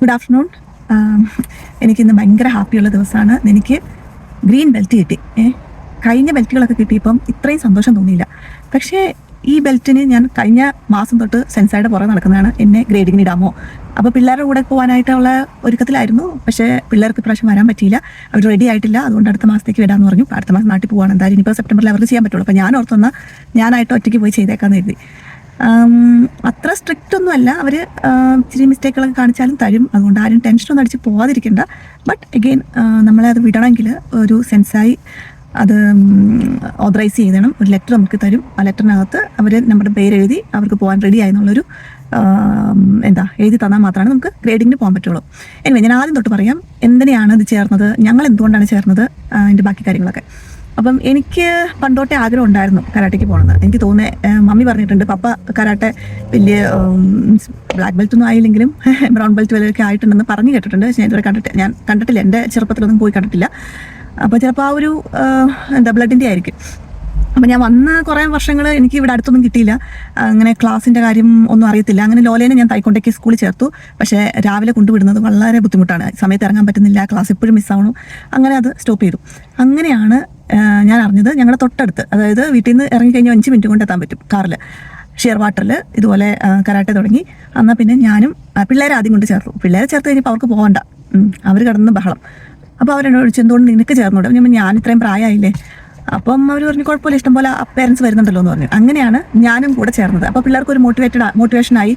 Good afternoon. എനിക്കിന്ന് ഭയങ്കര ഹാപ്പിയുള്ള ദിവസമാണ്. എനിക്ക് ഗ്രീൻ ബെൽറ്റ് കിട്ടി. കഴിഞ്ഞ ബെൽറ്റുകളൊക്കെ കിട്ടിയപ്പം ഇത്രയും സന്തോഷം തോന്നിയില്ല. പക്ഷേ ഈ ബെൽറ്റിന് ഞാൻ കഴിഞ്ഞ മാസം തൊട്ട് സെൻസൈഡ് പുറകെ നടക്കുന്നതാണ്. എന്നെ ഗ്രേഡിങ്ങിന് ഇടാമോ? അപ്പോൾ പിള്ളേരുടെ കൂടെ പോകാനായിട്ടുള്ള ഒരുക്കത്തിലായിരുന്നു. പക്ഷേ പിള്ളേർക്ക് ഇപ്രാവശ്യം വരാൻ പറ്റിയില്ല. അവർ റെഡി ആയിട്ടില്ല. അതുകൊണ്ട് അടുത്ത മാസത്തേക്ക് വിടാമെന്ന് പറഞ്ഞു. അടുത്ത മാസം നാട്ടിൽ പോകാൻ എന്തായാലും ഇനിയിപ്പോൾ സെപ്റ്റംബറിൽ അവർക്ക് ചെയ്യാൻ പറ്റുള്ളൂ. അപ്പോൾ ഞാൻ ഓർത്തൊന്ന് ഞാനായിട്ട് ഒറ്റയ്ക്ക് പോയി ചെയ്തേക്കാമെന്ന് കരുതി. അത്ര സ്ട്രിക്റ്റ് ഒന്നും അല്ല. അവർ ഇച്ചിരി മിസ്റ്റേക്കുകളൊക്കെ കാണിച്ചാലും തരും. അതുകൊണ്ട് ആരും ടെൻഷനൊന്നും അടിച്ച് പോകാതിരിക്കേണ്ട. ബട്ട് അഗെയിൻ നമ്മളെ അത് വിടണമെങ്കിൽ ഒരു സെൻസായി അത് ഓതറൈസ് ചെയ്യണം. ഒരു ലെറ്റർ നമുക്ക് തരും. ആ ലെറ്ററിനകത്ത് അവർ നമ്മുടെ പേരെഴുതി അവർക്ക് പോകാൻ റെഡി ആയെന്നുള്ളൊരു എഴുതി തന്നാൽ മാത്രമാണ് നമുക്ക് ഗ്രേഡിങ്ങിന് പോകാൻ പറ്റുള്ളൂ. എനിവേ ഞാൻ ആദ്യം തൊട്ട് പറയാം എന്തിനെയാണ് ഇത് ചേർന്നത്, ഞങ്ങൾ എന്തുകൊണ്ടാണ് ചേർന്നത്, അതിൻ്റെ ബാക്കി കാര്യങ്ങളൊക്കെ. അപ്പം എനിക്ക് പണ്ടോട്ടെ ആഗ്രഹം ഉണ്ടായിരുന്നു കരാട്ടയ്ക്ക് പോകണമെന്ന്. എനിക്ക് തോന്നുന്നത് മമ്മി പറഞ്ഞിട്ടുണ്ട്, പപ്പ കരാട്ടെ വലിയ ബ്ലാക്ക് ബെൽറ്റ് ഒന്നും ആയില്ലെങ്കിലും ബ്രൗൺ ബെൽറ്റ് വരെയൊക്കെ ആയിട്ടുണ്ടെന്ന് പറഞ്ഞു കേട്ടിട്ടുണ്ട്. പക്ഷേ ഞാൻ കണ്ടിട്ടില്ല. എൻ്റെ ചെറുപ്പത്തിലൊന്നും പോയി കണ്ടിട്ടില്ല. അപ്പോൾ ചിലപ്പോൾ ആ ഒരു ബ്ലഡിൻ്റെ ആയിരിക്കും. അപ്പം ഞാൻ വന്ന് കുറേ വർഷങ്ങൾ എനിക്ക് ഇവിടെ അടുത്തൊന്നും കിട്ടിയില്ല. അങ്ങനെ ക്ലാസ്സിൻ്റെ കാര്യം ഒന്നും അറിയത്തില്ല. അങ്ങനെ ലോലേനെ ഞാൻ തായ്ക്കൊണ്ടയ്ക്ക് സ്കൂളിൽ ചേർത്തു. പക്ഷേ രാവിലെ കൊണ്ടുവിടുന്നത് വളരെ ബുദ്ധിമുട്ടാണ്. സമയത്ത് ഇറങ്ങാൻ പറ്റുന്നില്ല. ക്ലാസ് എപ്പോഴും മിസ്സാവണം. അങ്ങനെ അത് സ്റ്റോപ്പ് ചെയ്തു. അങ്ങനെയാണ് ഞാൻ അറിഞ്ഞത് ഞങ്ങളുടെ തൊട്ടടുത്ത്, അതായത് വീട്ടിൽ നിന്ന് ഇറങ്ങിക്കഴിഞ്ഞാൽ 5 മിനിറ്റ് കൊണ്ട് എത്താൻ പറ്റും കാറിൽ, ഷെയർ വാട്ടറിൽ ഇതുപോലെ കരാട്ടെ തുടങ്ങി. എന്നാൽ പിന്നെ ഞാനും പിള്ളേരെ ആദ്യം കൊണ്ട് ചേർത്തു. പിള്ളേരെ ചേർത്ത് കഴിഞ്ഞപ്പോൾ അവർക്ക് പോകണ്ട, അവർ കിടന്ന് ബഹളം. അപ്പോൾ അവരെന്നോട് ചോദിച്ചു എന്തുകൊണ്ട് നിനക്ക് ചേർന്നോട്ടെ? ഞാൻ ഇത്രയും പ്രായമായില്ലേ. അപ്പം അവർ പറഞ്ഞു കുഴപ്പമില്ല, ഇഷ്ടംപോലെ പേരൻസ് വരുന്നുണ്ടല്ലോ എന്ന് പറഞ്ഞു. അങ്ങനെയാണ് ഞാനും കൂടെ ചേർന്നത്. അപ്പോൾ പിള്ളേർക്ക് ഒരു മോട്ടിവേഷനായി.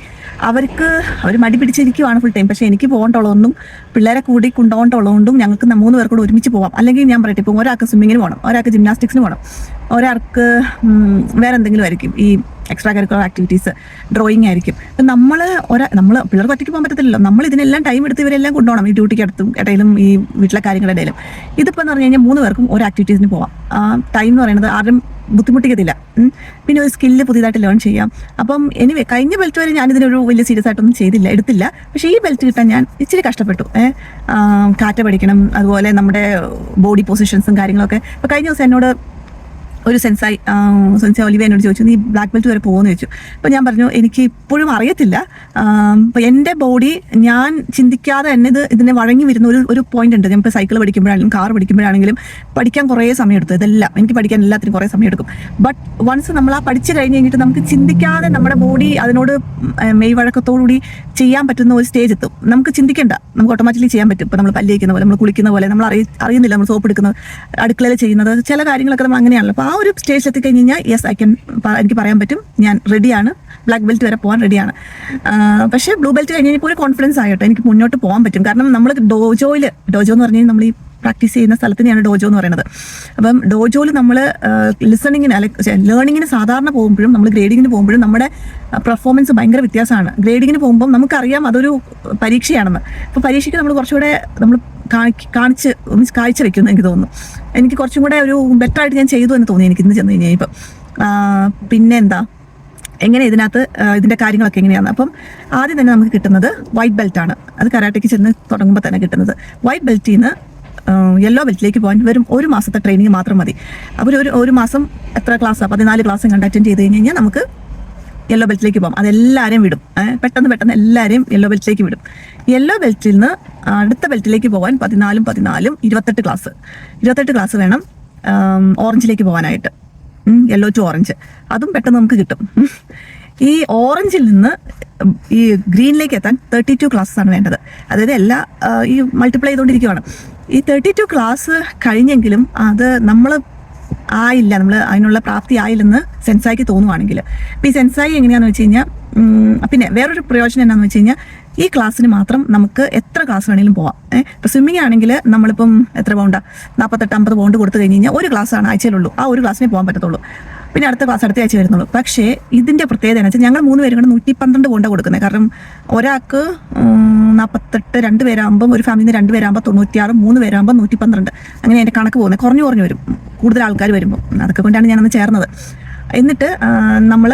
അവർ മടി പിടിച്ചിരിക്കുവാണ് ഫുൾ ടൈം. പക്ഷേ എനിക്ക് പോകേണ്ടുള്ളതൊന്നും പിള്ളേരെ കൂടി കൊണ്ടുപോകേണ്ടുള്ളതുകൊണ്ടും ഞങ്ങൾക്ക് 3 പേർ കൂടെ ഒരുമിച്ച് പോകാം. അല്ലെങ്കിൽ ഞാൻ പറയട്ടെ, ഇപ്പം ഒരാൾക്ക് സ്വിമ്മിങ്ങിന് പോകണം, ഒരാൾക്ക് ജിംനാസ്റ്റിക്സിന് പോകണം, ഒരാൾക്ക് വേറെ എന്തെങ്കിലും ആയിരിക്കും, ഈ എക്സ്ട്രാ കരിക്കുലർ ആക്ടിവിറ്റീസ്, ഡ്രോയിങ് ആയിരിക്കും. അപ്പം നമ്മൾ പിള്ളേർക്ക് ഒറ്റയ്ക്ക് പോകാൻ പറ്റത്തില്ലല്ലോ. നമ്മൾ ഇതിനെല്ലാം ടൈം എടുത്ത് ഇവരെല്ലാം കൊണ്ടുപോകണം. ഈ ഡ്യൂട്ടിക്ക് അടുത്തും ഇടയിലും ഈ വീട്ടിലെ കാര്യങ്ങളുടെ ഇടയിലും. ഇതിപ്പോൾ എന്ന് പറഞ്ഞു കഴിഞ്ഞാൽ 3 പേർക്കും ഒരു ആക്ടിവിറ്റീസിന് പോവാം. ടൈം എന്ന് പറയുന്നത് ആരും ബുദ്ധിമുട്ടിക്കത്തില്ല. പിന്നെ ഒരു സ്കില്ല് പുതിയതായിട്ട് ലേൺ ചെയ്യാം. അപ്പം എനിവേ കഴിഞ്ഞ ബെൽറ്റ് വരെ ഞാനിതിനൊരു വലിയ സീരിയസ് ആയിട്ടൊന്നും എടുത്തില്ല. പക്ഷേ ഈ ബെൽറ്റ് കിട്ടാൻ ഞാൻ ഇച്ചിരി കഷ്ടപ്പെട്ടു. കാറ്റ പഠിക്കണം, അതുപോലെ നമ്മുടെ ബോഡി പൊസിഷൻസും കാര്യങ്ങളൊക്കെ. അപ്പോൾ കഴിഞ്ഞ ദിവസം എന്നോട് ഒരു സെൻസായി ഒലിവിയ എന്നോട് ചോദിച്ചു, നീ ബ്ലാക്ക് ബെൽറ്റ് വരെ പോകുമെന്ന് ചോദിച്ചു. അപ്പോൾ ഞാൻ പറഞ്ഞു എനിക്ക് ഇപ്പോഴും അറിയത്തില്ല. അപ്പോൾ എൻ്റെ ബോഡി ഞാൻ ചിന്തിക്കാതെ തന്നെ ഇതിനെ വഴങ്ങി വരുന്ന ഒരു പോയിന്റ് ഉണ്ട്. ഞാനിപ്പോൾ സൈക്കിൾ പഠിക്കുമ്പോഴാണെങ്കിലും കാർ പഠിക്കുമ്പോഴാണെങ്കിലും പഠിക്കാൻ കുറേ സമയം എടുത്തു. ഇതെല്ലാം എനിക്ക് പഠിക്കാൻ എല്ലാത്തിനും കുറേ സമയം എടുക്കും. ബട്ട് വൺസ് നമ്മൾ ആ പഠിച്ചു കഴിഞ്ഞ് കഴിഞ്ഞിട്ട് നമുക്ക് ചിന്തിക്കാതെ നമ്മുടെ ബോഡി അതിനോട് മെയ്വഴക്കത്തോടുകൂടി ചെയ്യാൻ പറ്റുന്ന ഒരു സ്റ്റേജ് എത്തും. നമുക്ക് ചിന്തിക്കേണ്ട, നമുക്ക് ഓട്ടോമാറ്റിക്കലി ചെയ്യാൻ പറ്റും. ഇപ്പോൾ നമ്മൾ പല്ലിയിക്കുന്ന പോലെ, നമ്മൾ കുളിക്കുന്ന പോലെ, നമ്മൾ അറിയുന്നില്ല നമ്മൾ സോപ്പ് എടുക്കുന്നത്, അടുക്കളയിൽ ചെയ്യുന്നത്, ചില കാര്യങ്ങളൊക്കെ നമ്മൾ അങ്ങനെയാണല്ലോ. അപ്പോൾ ആ ഒരു സ്റ്റേജ് എത്തിക്കഴിഞ്ഞ് കഴിഞ്ഞാൽ എനിക്ക് പറയാൻ പറ്റും ഞാൻ റെഡിയാണ്, ബ്ലാക്ക് ബെൽറ്റ് വരെ പോകാൻ റെഡിയാണ്. പക്ഷേ ബ്ലൂ ബെൽറ്റ് കഴിഞ്ഞ് കഴിഞ്ഞപ്പോൾ ഒരു കോൺഫിഡൻസ് ആയിട്ട് എനിക്ക് മുന്നോട്ട് പോകാൻ പറ്റും. കാരണം നമ്മൾ ഡോജോ എന്ന് പറഞ്ഞാൽ നമ്മൾ ഈ പ്രാക്ടീസ് ചെയ്യുന്ന സ്ഥലത്തിനെയാണ് ഡോജോ എന്ന് പറയുന്നത്. അപ്പം ഡോജോയിൽ നമ്മൾ ലേണിങ്ങിന് സാധാരണ പോകുമ്പോഴും നമ്മൾ ഗ്രേഡിങ്ങിന് പോകുമ്പോഴും നമ്മുടെ പെർഫോമൻസ് ഭയങ്കര വ്യത്യാസമാണ്. ഗ്രേഡിങ്ങിന് പോകുമ്പം നമുക്കറിയാം അതൊരു പരീക്ഷയാണെന്ന്. അപ്പോൾ പരീക്ഷയ്ക്ക് നമ്മൾ കുറച്ചുകൂടെ നമ്മൾ കാഴ്ച വെക്കുമെന്ന് എനിക്ക് തോന്നുന്നു. എനിക്ക് കുറച്ചും കൂടെ ഒരു ബെറ്ററായിട്ട് ഞാൻ ചെയ്തു എന്ന് തോന്നി എനിക്ക് ഇന്ന് ചെന്ന് കഴിഞ്ഞാൽ. ഇപ്പം പിന്നെ എങ്ങനെ ഇതിൻ്റെ കാര്യങ്ങളൊക്കെ എങ്ങനെയാണ്. അപ്പം ആദ്യം തന്നെ നമുക്ക് കിട്ടുന്നത് വൈറ്റ് ബെൽറ്റാണ്. അത് കരാട്ടയ്ക്ക് ചെന്ന് തുടങ്ങുമ്പോൾ തന്നെ കിട്ടുന്നത്. വൈറ്റ് ബെൽറ്റിൽ നിന്ന് യെല്ലോ ബെൽറ്റിലേക്ക് പോകാൻ വെറും 1 മാസത്തെ ട്രെയിനിങ് മാത്രം മതി. അവർ ഒരു മാസം എത്ര ക്ലാസ്സാണ്, 14 ക്ലാസ്സും കണ്ട് അറ്റൻഡ് ചെയ്ത് കഴിഞ്ഞ് കഴിഞ്ഞാൽ നമുക്ക് യെല്ലോ ബെൽറ്റിലേക്ക് പോകാം. അതെല്ലാവരെയും വിടും. പെട്ടെന്ന് എല്ലാവരെയും യെല്ലോ ബെൽറ്റിലേക്ക് വിടും. യെല്ലോ ബെൽറ്റിൽ നിന്ന് അടുത്ത ബെൽറ്റിലേക്ക് പോകാൻ 14 28 ക്ലാസ് വേണം ഓറഞ്ചിലേക്ക് പോകാനായിട്ട്. യെല്ലോ ടു ഓറഞ്ച് അതും പെട്ടെന്ന് നമുക്ക് കിട്ടും. ഈ ഓറഞ്ചിൽ നിന്ന് ഈ ഗ്രീനിലേക്ക് എത്താൻ 32 ക്ലാസ്സാണ് വേണ്ടത്. അതായത് ഈ മൾട്ടിപ്ലൈ ചെയ്തുകൊണ്ടിരിക്കുകയാണ്. ഈ 32 ക്ലാസ് കഴിഞ്ഞെങ്കിലും അത് നമ്മൾ അതിനുള്ള പ്രാപ്തി ആയില്ലെന്ന് സെൻസായിക്ക് തോന്നുവാണെങ്കിൽ, ഇപ്പം ഈ സെൻസായി എങ്ങനെയാണെന്ന് വെച്ച് കഴിഞ്ഞാൽ, പിന്നെ വേറൊരു പ്രയോജനം എന്നാന്ന് വെച്ച് കഴിഞ്ഞാൽ ഈ ക്ലാസ്സിന് മാത്രം നമുക്ക് എത്ര ക്ലാസ് വേണമെങ്കിലും പോവാം. ഇപ്പോൾ സ്വിമ്മിങ് ആണെങ്കിൽ നമ്മളിപ്പം എത്ര പൗണ്ടാണ്, 48-50 പൗണ്ട് കൊടുത്തു കഴിഞ്ഞ് കഴിഞ്ഞാൽ ഒരു ക്ലാസ്സാണ് ആഴ്ചയിലുള്ളൂ. ആ ഒരു ക്ലാസ്സിനെ പോകാൻ പറ്റത്തുള്ളൂ. പിന്നെ അടുത്ത ക്ലാസ് അടുത്ത ആഴ്ച വരുന്നുള്ളൂ. പക്ഷേ ഇതിൻ്റെ പ്രത്യേകത എന്ന് വെച്ചാൽ ഞങ്ങൾ 3 പേരും കൂടെ 112 പൗണ്ടാണ് കൊടുക്കുന്നത്. കാരണം ഒരാൾക്ക് 48, 2 പേരാകുമ്പം ഒരു ഫാമിലിയിൽ നിന്ന് 2 പേരാകുമ്പോൾ 96, 3 പേരാകുമ്പോൾ 112. അങ്ങനെ അതിൻ്റെ കണക്ക് പോകുന്നത് കുറഞ്ഞു വരും കൂടുതൽ ആൾക്കാർ വരുമ്പോൾ. അതൊക്കെ കൊണ്ടാണ് ഞാനന്ന് ചേർന്നത്. എന്നിട്ട് നമ്മൾ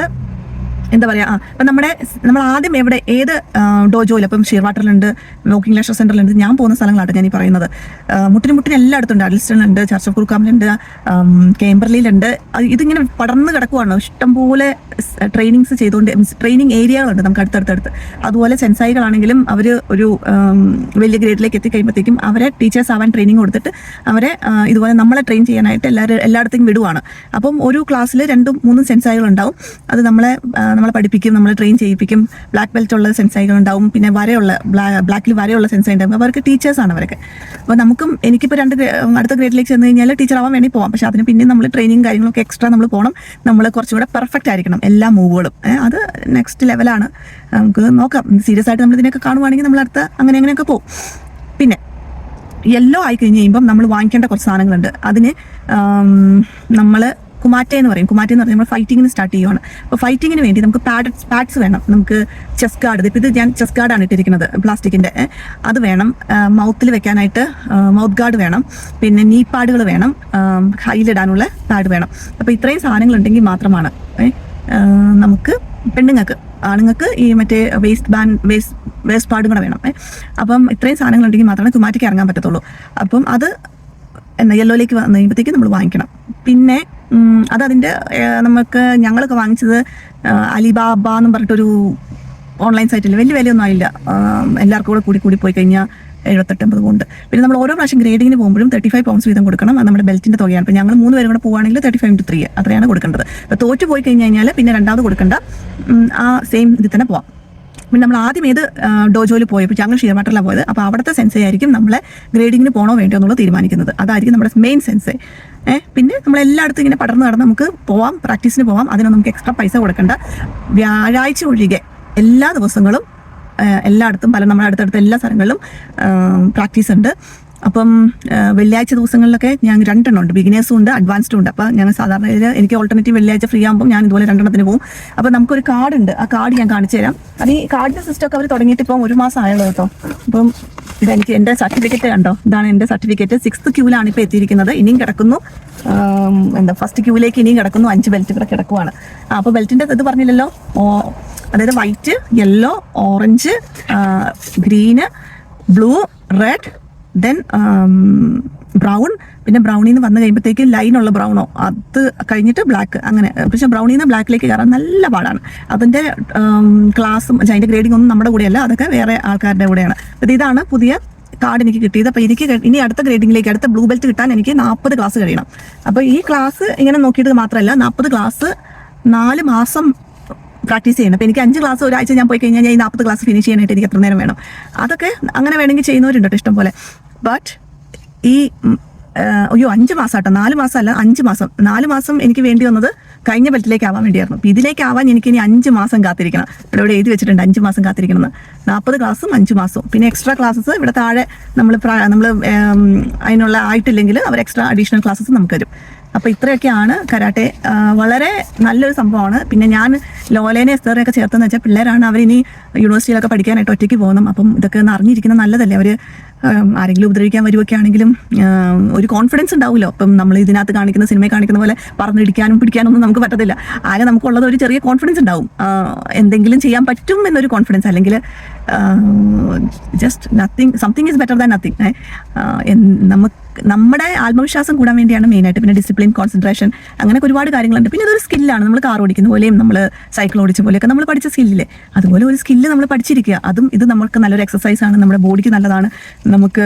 എന്താ പറയുക, അപ്പം നമ്മൾ ആദ്യം ഏത് ഡോജോയിൽ, അപ്പം ഷീർവാട്ടറിലുണ്ട്, വോക്കിംഗ് ലെഷർ സെൻ്ററിലുണ്ട്, ഞാൻ പോകുന്ന സ്ഥലങ്ങളാണ് ഞാൻ ഈ പറയുന്നത്. മുട്ടിന് എല്ലായിടത്തും ഉണ്ട്. അഡൽസ്റ്റണിലുണ്ട്, ചർച്ച് ഓഫ് കുർക്കാമിലുണ്ട്, കേംബർലിയിലുണ്ട്. ഇതിങ്ങനെ പടർന്ന് കിടക്കുവാണ്. ഇഷ്ടംപോലെ ട്രെയിനിങ്സ് ചെയ്തുകൊണ്ട്, ട്രെയിനിങ് ഏരിയകളുണ്ട് നമുക്ക് അടുത്തടുത്തടുത്ത്. അതുപോലെ സെൻസായികളാണെങ്കിലും അവർ ഒരു വലിയ ഗ്രേഡിലേക്ക് എത്തിക്കഴിയുമ്പോഴത്തേക്കും അവരെ ടീച്ചേഴ്സ് ആവാൻ ട്രെയിനിങ് കൊടുത്തിട്ട് അവരെ ഇതുപോലെ നമ്മളെ ട്രെയിൻ ചെയ്യാനായിട്ട് എല്ലായിടത്തേക്കും വിടുവാണ്. അപ്പം ഒരു ക്ലാസ്സിൽ 2-3 സെൻസായികളുണ്ടാവും. അത് നമ്മളെ പഠിപ്പിക്കും, നമ്മളെ ട്രെയിൻ ചെയ്യിപ്പിക്കും. ബ്ലാക്ക് ബെൽറ്റ് ഉള്ള സെൻസൈകൾ ഉണ്ടാവും, പിന്നെ ബ്ലാക്കിൽ വരെയുള്ള സെൻസൈ ഉണ്ടാവും. അവർക്ക് ടീച്ചേഴ്സാണ് അവരൊക്കെ. അപ്പോൾ എനിക്കിപ്പോൾ അടുത്ത ഗ്രേഡിലേക്ക് ചെന്ന് കഴിഞ്ഞാൽ ടീച്ചർ ആവാൻ വേണ്ടി പോകാം. പക്ഷേ അതിന് പിന്നെ നമ്മൾ ട്രെയിനിങ് കാര്യങ്ങളൊക്കെ എക്സ്ട്രാ നമ്മൾ പോകണം. നമ്മൾ കുറച്ചുകൂടെ പെർഫെക്റ്റ് ആയിരിക്കണം എല്ലാ മൂവുകളും. അത് നെക്സ്റ്റ് ലെവലാണ്. നമുക്ക് നോക്കാം, സീരിയസ് ആയിട്ട് നമ്മൾ ഇതിനൊക്കെ കാണുവാണെങ്കിൽ നമ്മൾ അടുത്ത അങ്ങനെയൊക്കെ പോകും. പിന്നെ യെല്ലോ ആയി കഴിഞ്ഞ് കഴിയുമ്പം നമ്മൾ വാങ്ങിക്കേണ്ട കുറച്ച് സാധനങ്ങളുണ്ട്. അതിന് നമ്മൾ കുമാറ്റ എന്ന് പറയും. കുമാറ്റ എന്ന് പറഞ്ഞാൽ നമ്മൾ ഫൈറ്റിങ്ങിന് സ്റ്റാർട്ട് ചെയ്യുവാണ്. അപ്പോൾ ഫൈറ്റിങ്ങിന് വേണ്ടി നമുക്ക് പാഡ്സ് വേണം. നമുക്ക് ചെസ്റ്റ് ഗാർഡ്, ഇപ്പോൾ ഇത് ഞാൻ ചെസ്റ്റ് ഗാർഡാണ് ഇട്ടിരിക്കുന്നത്, പ്ലാസ്റ്റിക്കിൻ്റെ. അത് വേണം. മൗത്തിൽ വെക്കാനായിട്ട് മൗത്ത് ഗാർഡ് വേണം. പിന്നെ നീ പാഡുകൾ വേണം. കയ്യിലിടാനുള്ള പാഡ് വേണം. അപ്പോൾ ഇത്രയും സാധനങ്ങളുണ്ടെങ്കിൽ മാത്രമാണ് നമുക്ക് പെണ്ണുങ്ങൾക്ക്. ആണുങ്ങൾക്ക് ഈ മറ്റേ വേസ്റ്റ് പാഡും കൂടെ വേണം. അപ്പം ഇത്രയും സാധനങ്ങളുണ്ടെങ്കിൽ മാത്രമേ കുമാറ്റയ്ക്ക് ഇറങ്ങാൻ പറ്റത്തുള്ളൂ. അപ്പം അത് യെല്ലോയിലേക്ക് വന്നു കഴിയുമ്പോഴത്തേക്ക് നമ്മൾ വാങ്ങിക്കണം. പിന്നെ അതതിൻ്റെ ഞങ്ങളൊക്കെ വാങ്ങിച്ചത് അലിബാബ എന്നും പറഞ്ഞിട്ടൊരു ഓൺലൈൻ സൈറ്റിൽ. വലിയ വിലയൊന്നും ആയില്ല. എല്ലാവർക്കും കൂടി പോയി കഴിഞ്ഞാൽ 78-80 കൊണ്ട്. പിന്നെ നമ്മൾ ഓരോ പ്രാവശ്യം ഗ്രേഡിങ്ങിന് പോകുമ്പോഴും 35 pounds വീതം കൊടുക്കണം. അത് നമ്മുടെ ബെൽറ്റിൻ്റെ തുകയാണ്. ഇപ്പോൾ ഞങ്ങൾ 3 പേരും കൂടെ പോകുകയാണെങ്കിൽ 35 × 3 അത്രയാണ് കൊടുക്കേണ്ടത്. അപ്പോൾ തോറ്റു പോയി കഴിഞ്ഞാൽ പിന്നെ രണ്ടാമത് കൊടുക്കേണ്ട, ആ സെയിം ഇതിൽ തന്നെ പോവാം. പിന്നെ നമ്മൾ ആദ്യം ഏത് ഡോജോയിൽ പോയപ്പോൾ ഞങ്ങൾ ഷീർവാട്ടറിലാണ് പോയത്. അപ്പോൾ അവിടുത്തെ സെൻസൈ ആയിരിക്കും നമ്മളെ ഗ്രേഡിങ്ങിന് പോകണോ വേണ്ടോ എന്നുള്ളത് തീരുമാനിക്കുന്നത്. അതായിരിക്കും നമ്മുടെ മെയിൻ സെൻസൈ. പിന്നെ നമ്മളെല്ലായിടത്തും ഇങ്ങനെ പടർന്ന് നടന്ന് നമുക്ക് പോവാം, പ്രാക്ടീസിന് പോവാം. അതിനൊന്നും നമുക്ക് എക്സ്ട്രാ പൈസ കൊടുക്കേണ്ട. വ്യാഴാഴ്ച ഒഴികെ എല്ലാ ദിവസങ്ങളും എല്ലായിടത്തും നമ്മുടെ അടുത്തടുത്ത എല്ലാ സ്ഥലങ്ങളിലും പ്രാക്ടീസ് ഉണ്ട്. അപ്പം വെള്ളിയാഴ്ച ദിവസങ്ങളിലൊക്കെ ഞാൻ 2 എണ്ണം ഉണ്ട്, ബിഗിനേഴ്സും ഉണ്ട്, അഡ്വാൻസ്ഡും ഉണ്ട്. അപ്പോൾ ഞങ്ങൾ സാധാരണ എനിക്ക് ഓൾട്ടർനേറ്റീവ് വെള്ളിയാഴ്ച ഫ്രീ ആകുമ്പോൾ ഞാൻ ഇതുപോലെ 2 എണ്ണത്തിന് പോകും. അപ്പോൾ നമുക്കൊരു കാർഡ് ഉണ്ട്. ആ കാർഡ് ഞാൻ കാണിച്ചു തരാം. അത് ഈ കാർഡിൻ്റെ സിസ്റ്റമൊക്കെ അവർ തുടങ്ങിയിട്ട് ഇപ്പം 1 മാസം ആയുള്ളൂ കേട്ടോ. അപ്പം ഇതെനിക്ക് എൻ്റെ സർട്ടിഫിക്കറ്റ് കണ്ടോ, ഇതാണ് എൻ്റെ സർട്ടിഫിക്കറ്റ്. 6th ക്യൂവിലാണ് ഇപ്പോൾ എത്തിയിരിക്കുന്നത്. ഇനിയും കിടക്കുന്നു, ഫസ്റ്റ് ക്യൂവിലേക്ക് ഇനിയും കിടക്കുന്നു. 5 ബെൽറ്റ് ഇവിടെ കിടക്കുവാണ്. അപ്പോൾ ബെൽറ്റിൻ്റെ ഇത് പറഞ്ഞില്ലല്ലോ, അതായത് white, yellow, orange, green, blue, red, then brown. പിന്നെ ബ്രൗണിൽ നിന്ന് വന്നു കഴിയുമ്പോഴത്തേക്ക് ലൈനുള്ള ബ്രൗണോ, അത് കഴിഞ്ഞിട്ട് ബ്ലാക്ക്, അങ്ങനെ. പക്ഷേ ബ്രൗണിൽ നിന്ന് ബ്ലാക്കിലേക്ക് കയറാൻ നല്ല പാടാണ്. അതിൻ്റെ ക്ലാസ്സും അതിൻ്റെ ഗ്രേഡിംഗ് ഒന്നും നമ്മുടെ കൂടെയല്ല, അതൊക്കെ വേറെ ആൾക്കാരുടെ കൂടെയാണ്. അപ്പോൾ ഇതാണ് പുതിയ കാർഡ് എനിക്ക് കിട്ടിയത്. അപ്പോൾ എനിക്ക് ഇനി അടുത്ത ഗ്രേഡിങ്ങിലേക്ക്, അടുത്ത ബ്ലൂ ബെൽറ്റ് കിട്ടാൻ എനിക്ക് 40 ക്ലാസ് കഴിയണം. അപ്പോൾ ഈ ക്ലാസ് ഇങ്ങനെ നോക്കിയിട്ട് മാത്രമല്ല, 40 ക്ലാസ് 4 മാസം പ്രാക്ടീസ് ചെയ്യണം. അപ്പോൾ എനിക്ക് 5 ക്ലാസ് ഒരാഴ്ച ഞാൻ പോയി കഴിഞ്ഞാൽ ഈ 40 ക്ലാസ് ഫിനിഷ് ചെയ്യാനായിട്ട് എനിക്ക് എത്ര നേരം വേണം? അതൊക്കെ അങ്ങനെ വേണമെങ്കിൽ ചെയ്യുന്നവരുണ്ട് ഇഷ്ടം പോലെ. ബട്ട് ഈ 5 മാസം ആട്ടോ, 4 മാസമല്ല, 5 മാസം. 4 മാസം എനിക്ക് വേണ്ടി വന്നത് കഴിഞ്ഞ ബെൽറ്റിലേക്ക് ആവാൻ വേണ്ടിയായിരുന്നു. അപ്പോൾ ഇതിലേക്ക് ആവാൻ എനിക്ക് ഇനി 5 മാസം കാത്തിരിക്കണം. ഇവിടെ എഴുതി വെച്ചിട്ടുണ്ട് 5 മാസം കാത്തിരിക്കണം എന്ന്. 40 ക്ലാസ്സും 5 മാസവും. പിന്നെ എക്സ്ട്രാ ക്ലാസ്സസ് ഇവിടെ താഴെ നമ്മൾ അതിനുള്ള ആയിട്ടില്ലെങ്കിൽ അവർ എക്സ്ട്രാ അഡീഷണൽ ക്ലാസ്സസ് നമുക്ക് തരും. അപ്പോൾ ഇത്രയൊക്കെയാണ് കരാട്ടെ. വളരെ നല്ലൊരു സംഭവമാണ്. പിന്നെ ഞാൻ ലോലേനെ എസ്തറിനെയൊക്കെ ചേർത്തെന്ന് വെച്ചാൽ പിള്ളേരാണ്, അവരിനി യൂണിവേഴ്സിറ്റിയിലൊക്കെ പഠിക്കാനായിട്ട് ഒറ്റയ്ക്ക് പോകുന്നു. അപ്പം ഇതൊക്കെ ഒന്ന് അറിഞ്ഞിരിക്കുന്നത് നല്ലതല്ലേ. അവർ ആരെങ്കിലും ഉപദ്രവിക്കാൻ വരുമൊക്കെ ആണെങ്കിലും ഒരു കോൺഫിഡൻസ് ഉണ്ടാവുമല്ലോ. അപ്പം നമ്മൾ ഇതിനകത്ത് സിനിമയിൽ കാണിക്കുന്ന പോലെ പറഞ്ഞിടിക്കാനും പിടിക്കാനൊന്നും നമുക്ക് പറ്റത്തില്ല. ആകെ നമുക്കുള്ളത് ഒരു ചെറിയ കോൺഫിഡൻസ് ഉണ്ടാവും, എന്തെങ്കിലും ചെയ്യാൻ പറ്റും എന്നൊരു കോൺഫിഡൻസ്. അല്ലെങ്കിൽ just something is better than nothing. നമ്മുടെ ആത്മവിശ്വാസം കൂടാൻ വേണ്ടിയാണ് മെയിനായിട്ട്. പിന്നെ ഡിസിപ്ലിൻ, കോൺസെൻട്രേഷൻ, അങ്ങനെയൊക്കെ ഒരുപാട് കാര്യങ്ങളുണ്ട്. പിന്നെ അതൊരു സ്കില്ലാണ്. നമ്മൾ കാർ ഓടിക്കുന്ന പോലെയും നമ്മൾ സൈക്കിൾ ഓടിച്ച പോലെയൊക്കെ നമ്മൾ പഠിച്ച സ്കില്ലില്ലേ, അതുപോലെ ഒരു സ്കില്ല് നമ്മൾ പഠിച്ചിരിക്കുക. അതും നമുക്ക് നല്ലൊരു എക്സസൈസാണ്, നമ്മുടെ ബോഡിക്ക് നല്ലതാണ്. നമുക്ക്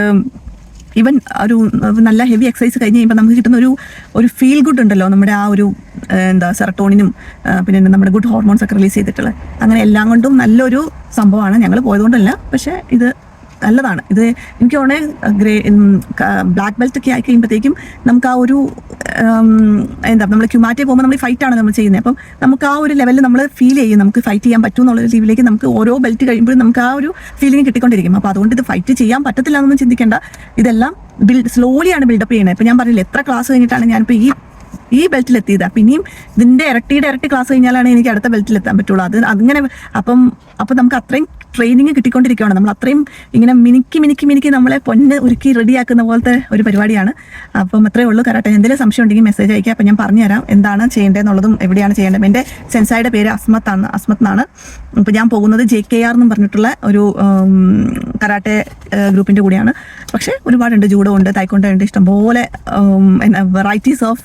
ഈവൻ ഒരു നല്ല ഹെവി എക്സസൈസ് കഴിഞ്ഞ് കഴിയുമ്പോൾ നമുക്ക് കിട്ടുന്ന ഒരു ഫീൽ ഗുഡ് ഉണ്ടല്ലോ, നമ്മുടെ ആ ഒരു സെറട്ടോണിനും പിന്നെ നമ്മുടെ ഗുഡ് ഹോർമോൺസ് ഒക്കെ റിലീസ് ചെയ്തിട്ടുള്ളത്. അങ്ങനെ എല്ലാം കൊണ്ടും നല്ലൊരു സംഭവമാണ്. ഞങ്ങൾ പോയതുകൊണ്ടല്ല, പക്ഷേ ഇത് നല്ലതാണ്. ഇത് എനിക്ക് തോന്നുന്നത് ബ്ലാക്ക് ബെൽറ്റ് ഒക്കെ ആയി കഴിയുമ്പോഴത്തേക്കും നമുക്ക് ആ ഒരു നമ്മൾ ക്യുമാറ്റെ പോകുമ്പോൾ നമ്മൾ ഫൈറ്റാണ് നമ്മൾ ചെയ്യുന്നത്. അപ്പം നമുക്ക് ആ ഒരു ലെവലിൽ നമ്മൾ ഫീൽ ചെയ്യും, നമുക്ക് ഫൈറ്റ് ചെയ്യാൻ പറ്റും എന്നുള്ള ലെവലിലേക്ക് നമുക്ക് ഓരോ ബെൽറ്റ് കഴിയുമ്പോഴും നമുക്ക് ആ ഒരു ഫീലിംഗ് കിട്ടിക്കൊണ്ടിരിക്കും. അപ്പോൾ അതുകൊണ്ട് ഇത് ഫൈറ്റ് ചെയ്യാൻ പറ്റത്തില്ല എന്നൊന്നും ചിന്തിക്കേണ്ട. ഇതെല്ലാം സ്ലോലിയാണ് ബിൽഡപ്പ് ചെയ്യുന്നത്. ഇപ്പം ഞാൻ പറഞ്ഞില്ല, എത്ര ക്ലാസ് കഴിഞ്ഞിട്ടാണ് ഞാനിപ്പോൾ ഈ ബെൽറ്റിലെത്തിയത്. അപ്പം ഇനിയും ഇതിൻ്റെ ഇരട്ടി ക്ലാസ് കഴിഞ്ഞാലാണ് എനിക്ക് അടുത്ത ബെൽറ്റിലെത്താൻ പറ്റുള്ളൂ. അതിങ്ങനെ അപ്പം നമുക്ക് അത്രയും ട്രെയിനിങ് കിട്ടിക്കൊണ്ടിരിക്കുകയാണ്. നമ്മൾ അത്രയും ഇങ്ങനെ മിനുക്കി നമ്മളെ പൊന്ന് ഒരുക്കി റെഡിയാക്കുന്ന പോലത്തെ ഒരു പരിപാടിയാണ്. അപ്പം അത്രേ ഉള്ളൂ കരാട്ടെ. എന്തെങ്കിലും സംശയം ഉണ്ടെങ്കിൽ മെസ്സേജ് അയക്കുക. അപ്പം ഞാൻ പറഞ്ഞുതരാം എന്താണ് ചെയ്യേണ്ടതെന്നുള്ളതും എവിടെയാണ് ചെയ്യേണ്ടത്. എൻ്റെ സെൻസായുടെ പേര് അസ്മത്ത് എന്നാണ്. അപ്പോൾ ഞാൻ പോകുന്നത് JKR എന്നും പറഞ്ഞിട്ടുള്ള ഒരു കരാട്ടെ ഗ്രൂപ്പിൻ്റെ കൂടെയാണ്. പക്ഷേ ഒരുപാടുണ്ട്, ജൂഡോ ഉണ്ട്, തായ്ക്കൊണ്ടോ ഉണ്ട്, ഇഷ്ടംപോലെ വെറൈറ്റീസ് ഓഫ്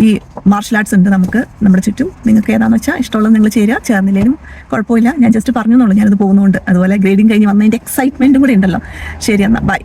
ഈ മാർഷൽ ആർട്സ് ഉണ്ട് നമുക്ക് നമ്മുടെ ചുറ്റും. നിങ്ങൾക്ക് ഏതാണെന്ന് വെച്ചാൽ ഇഷ്ടമുള്ളത് നിങ്ങൾ ചേർന്നില്ലേലും കുഴപ്പമില്ല. ഞാൻ ജസ്റ്റ് പറഞ്ഞെന്നുള്ളൂ, ഞാനത് പോകുന്നുണ്ട്. അതുപോലെ ഗ്രേഡിങ് കഴിഞ്ഞ് വന്നതിൻ്റെ എക്സൈറ്റ്മെൻറ്റും കൂടി ഉണ്ടല്ലോ. ശരി, എന്നാൽ ബൈ.